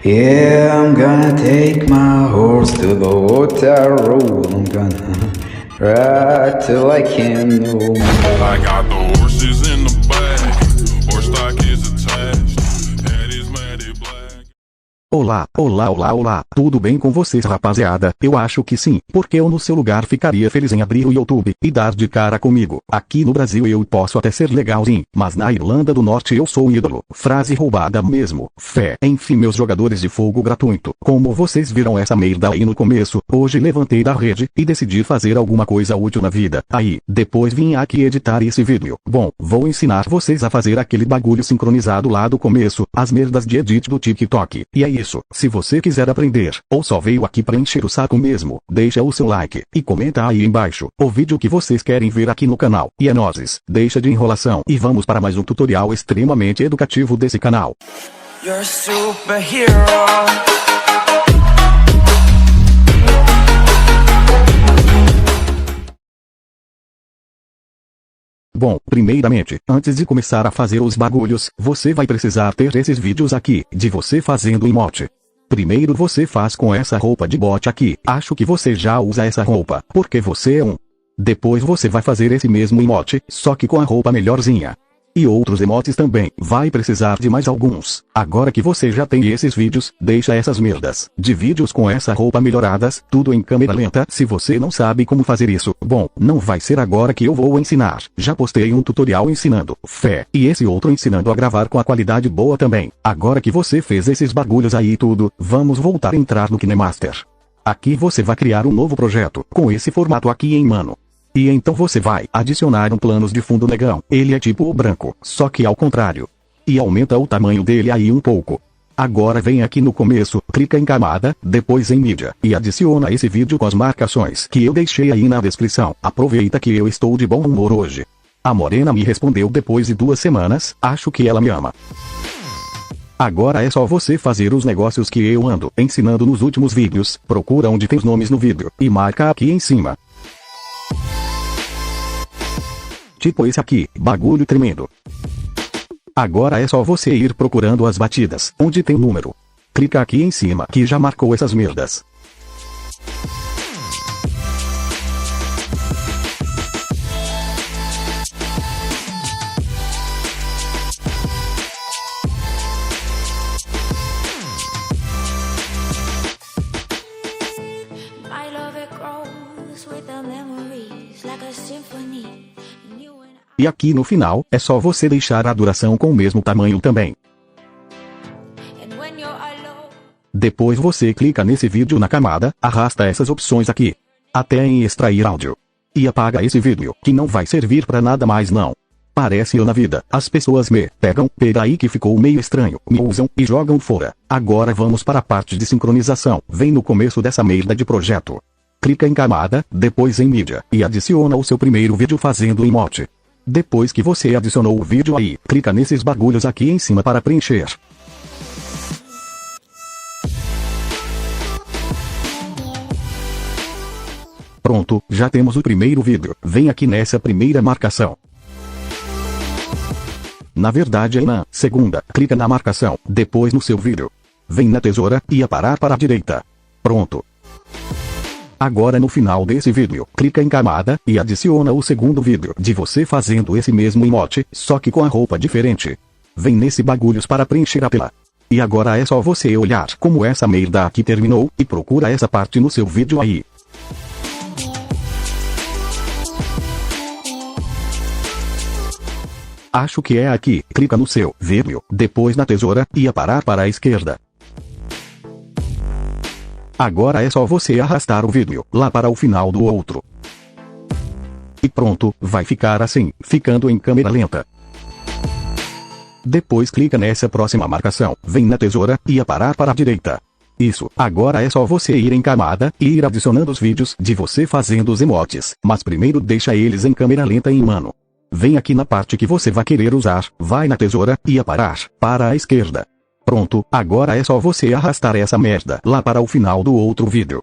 Yeah, I'm gonna take my horse to the hotel road. I'm gonna ride till I can't no more. I got the horses in the back, horse stock is attached, head is matted black. Olá, olá, olá, olá, tudo bem com vocês, rapaziada? Eu acho que sim, porque eu no seu lugar ficaria feliz em abrir o YouTube e dar de cara comigo. Aqui no Brasil eu posso até ser legalzinho, mas na Irlanda do Norte eu sou um ídolo. Frase roubada mesmo. Fé. Enfim, meus jogadores de fogo gratuito. Como vocês viram essa merda aí no começo, hoje levantei da rede e decidi fazer alguma coisa útil na vida. Aí, depois vim aqui editar esse vídeo. Bom, vou ensinar vocês a fazer aquele bagulho sincronizado lá do começo, as merdas de edit do TikTok. E é isso. Se você quiser aprender, ou só veio aqui pra encher o saco mesmo, deixa o seu like, e comenta aí embaixo, o vídeo que vocês querem ver aqui no canal. E é nóis, deixa de enrolação, e vamos para mais um tutorial extremamente educativo desse canal. You're a superhero. Bom, primeiramente, antes de começar a fazer os bagulhos, você vai precisar ter esses vídeos aqui, de você fazendo emote. Primeiro você faz com essa roupa de bot aqui, acho que você já usa essa roupa, porque você é um. Depois você vai fazer esse mesmo emote, só que com a roupa melhorzinha. E outros emotes também, vai precisar de mais alguns. Agora que você já tem esses vídeos, deixa essas merdas de vídeos com essa roupa melhoradas, tudo em câmera lenta. Se você não sabe como fazer isso, bom, não vai ser agora que eu vou ensinar. Já postei um tutorial ensinando, fé, e esse outro ensinando a gravar com a qualidade boa também. Agora que você fez esses bagulhos aí e tudo, vamos voltar a entrar no KineMaster. Aqui você vai criar um novo projeto, com esse formato aqui em mano. E então você vai adicionar um planos de fundo negão, ele é tipo o branco, só que ao contrário. E aumenta o tamanho dele aí um pouco. Agora vem aqui no começo, clica em camada, depois em mídia, e adiciona esse vídeo com as marcações que eu deixei aí na descrição. Aproveita que eu estou de bom humor hoje. A Morena me respondeu depois de 2 semanas, acho que ela me ama. Agora é só você fazer os negócios que eu ando ensinando nos últimos vídeos, procura onde tem os nomes no vídeo, e marca aqui em cima. Tipo esse aqui, bagulho tremendo. Agora é só você ir procurando as batidas, onde tem número. Clica aqui em cima que já marcou essas merdas. My love it grows with the memories like a symphony. E aqui no final, é só você deixar a duração com o mesmo tamanho também. Depois você clica nesse vídeo na camada, arrasta essas opções aqui. Até em extrair áudio. E apaga esse vídeo, que não vai servir pra nada mais não. Parece eu na vida, as pessoas me pegam, pega aí que ficou meio estranho, me usam e jogam fora. Agora vamos para a parte de sincronização, vem no começo dessa merda de projeto. Clica em camada, depois em mídia, e adiciona o seu primeiro vídeo fazendo emote. Depois que você adicionou o vídeo aí, clica nesses bagulhos aqui em cima para preencher. Pronto, já temos o primeiro vídeo, vem aqui nessa primeira marcação. Na verdade é na segunda, clica na marcação, depois no seu vídeo. Vem na tesoura, e aparar para a direita. Pronto. Agora no final desse vídeo, clica em camada, e adiciona o segundo vídeo de você fazendo esse mesmo emote, só que com a roupa diferente. Vem nesse bagulhos para preencher a tela. E agora é só você olhar como essa merda aqui terminou, e procura essa parte no seu vídeo aí. Acho que é aqui, clica no seu vídeo, depois na tesoura, e aparar para a esquerda. Agora é só você arrastar o vídeo lá para o final do outro. E pronto, vai ficar assim, ficando em câmera lenta. Depois clica nessa próxima marcação, vem na tesoura, e aparar para a direita. Isso, agora é só você ir em camada, e ir adicionando os vídeos de você fazendo os emotes, mas primeiro deixa eles em câmera lenta em mano. Vem aqui na parte que você vai querer usar, vai na tesoura, e aparar para a esquerda. Pronto, agora é só você arrastar essa merda lá para o final do outro vídeo.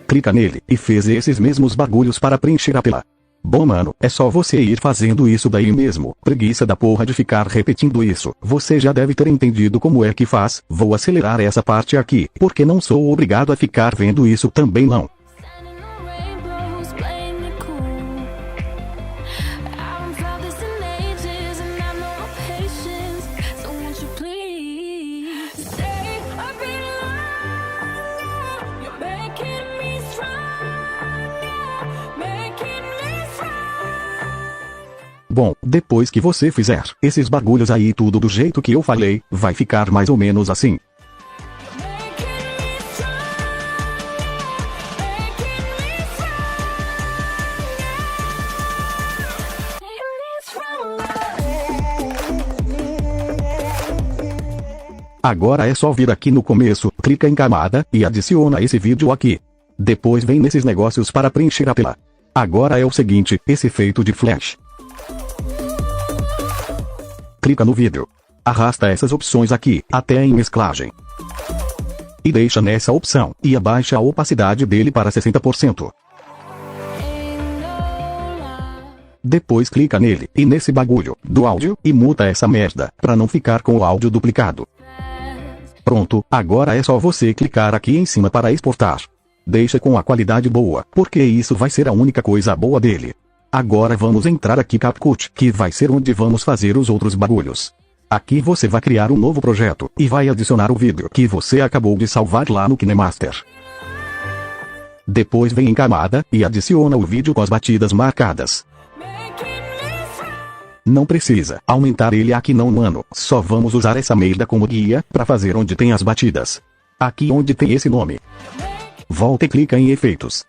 Clica nele, e fez esses mesmos bagulhos para preencher a tela. Bom mano, é só você ir fazendo isso daí mesmo. Preguiça da porra de ficar repetindo isso. Você já deve ter entendido como é que faz. Vou acelerar essa parte aqui, porque não sou obrigado a ficar vendo isso também não. Standing on rainbows, playing it cool. I haven't felt this in ages, and I've no patience. So won't you please stay a bit longer? You're making me stronger, making me stronger. Bom, depois que você fizer esses bagulhos aí tudo do jeito que eu falei, vai ficar mais ou menos assim. Agora é só vir aqui no começo, clica em camada, e adiciona esse vídeo aqui. Depois vem nesses negócios para preencher a tela. Agora é o seguinte, esse efeito de flash. Clica no vídeo. Arrasta essas opções aqui, até em mesclagem. E deixa nessa opção, e abaixa a opacidade dele para 60%. Depois clica nele, e nesse bagulho, do áudio, e muta essa merda, pra não ficar com o áudio duplicado. Pronto, agora é só você clicar aqui em cima para exportar. Deixa com a qualidade boa, porque isso vai ser a única coisa boa dele. Agora vamos entrar aqui CapCut, que vai ser onde vamos fazer os outros bagulhos. Aqui você vai criar um novo projeto, e vai adicionar o vídeo que você acabou de salvar lá no KineMaster. Depois vem em camada, e adiciona o vídeo com as batidas marcadas. Não precisa aumentar ele aqui não mano, só vamos usar essa merda como guia, pra fazer onde tem as batidas. Aqui onde tem esse nome. Volta e clica em efeitos.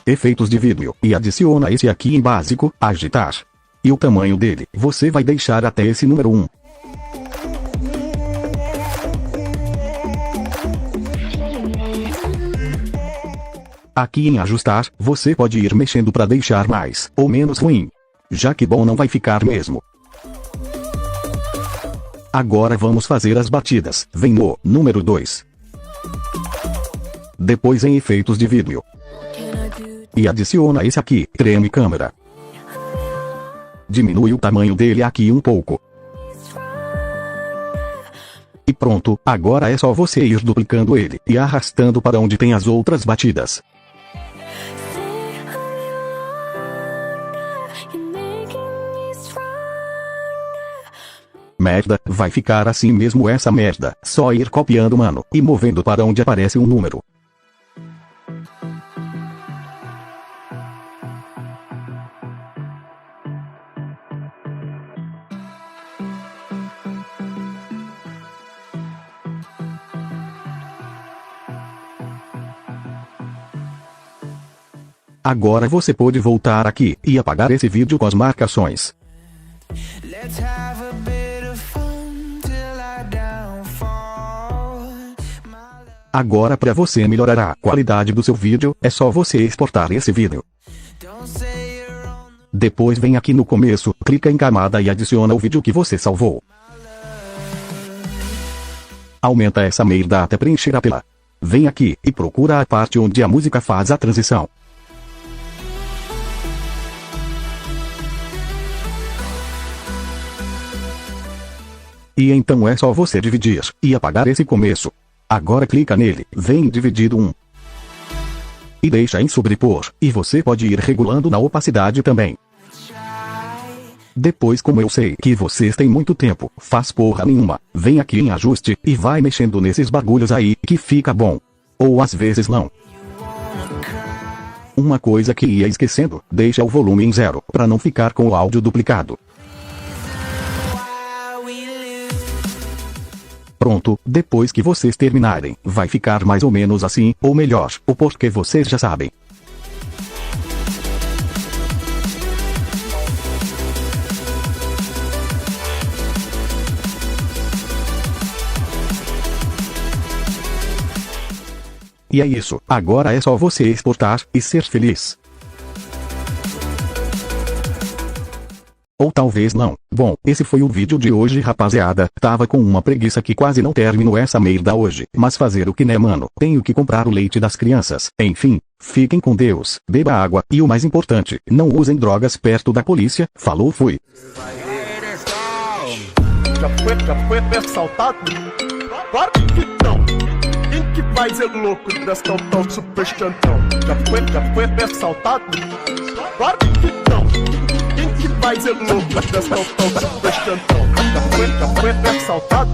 Efeitos de vídeo, e adiciona esse aqui em básico, agitar. E o tamanho dele, você vai deixar até esse número 1. Aqui em ajustar, você pode ir mexendo para deixar mais ou menos ruim. Já que bom não vai ficar mesmo. Agora vamos fazer as batidas, vem no número 2. Depois em efeitos de vídeo. E adiciona esse aqui, treme câmera. Diminui o tamanho dele aqui um pouco. E pronto, agora é só você ir duplicando ele, e arrastando para onde tem as outras batidas. Merda, vai ficar assim mesmo essa merda, só ir copiando mano, e movendo para onde aparece um número. Agora você pode voltar aqui, e apagar esse vídeo com as marcações. Let's have a bit of fun till I downfall. Agora para você melhorar a qualidade do seu vídeo, é só você exportar esse vídeo. Don't say you're on the Depois vem aqui no começo, clica em camada e adiciona o vídeo que você salvou. Aumenta essa merda até preencher a tela. Vem aqui, e procura a parte onde a música faz a transição. E então é só você dividir, e apagar esse começo. Agora clica nele, vem em dividido 1. E deixa em sobrepor, e você pode ir regulando na opacidade também. Depois como eu sei que vocês têm muito tempo, faz porra nenhuma, vem aqui em ajuste, e vai mexendo nesses bagulhos aí, que fica bom. Ou às vezes não. Uma coisa que ia esquecendo, deixa o volume em 0, para não ficar com o áudio duplicado. Pronto, depois que vocês terminarem, vai ficar mais ou menos assim, ou melhor, o porquê vocês já sabem. E é isso, agora é só você exportar, e ser feliz. Ou talvez não. Bom, esse foi o vídeo de hoje, rapaziada. Tava com uma preguiça que quase não terminou essa merda hoje. Mas fazer o que, né, mano? Tenho que comprar o leite das crianças. Enfim, fiquem com Deus, beba água e o mais importante, não usem drogas perto da polícia. Falou, fui. Já foi assaltado? Claro que não. Quem que vai ser louco desta tal super chantão? Já foi assaltado? Claro que não. Quem que vai ser louco desta tal super chantão? Já foi assaltado?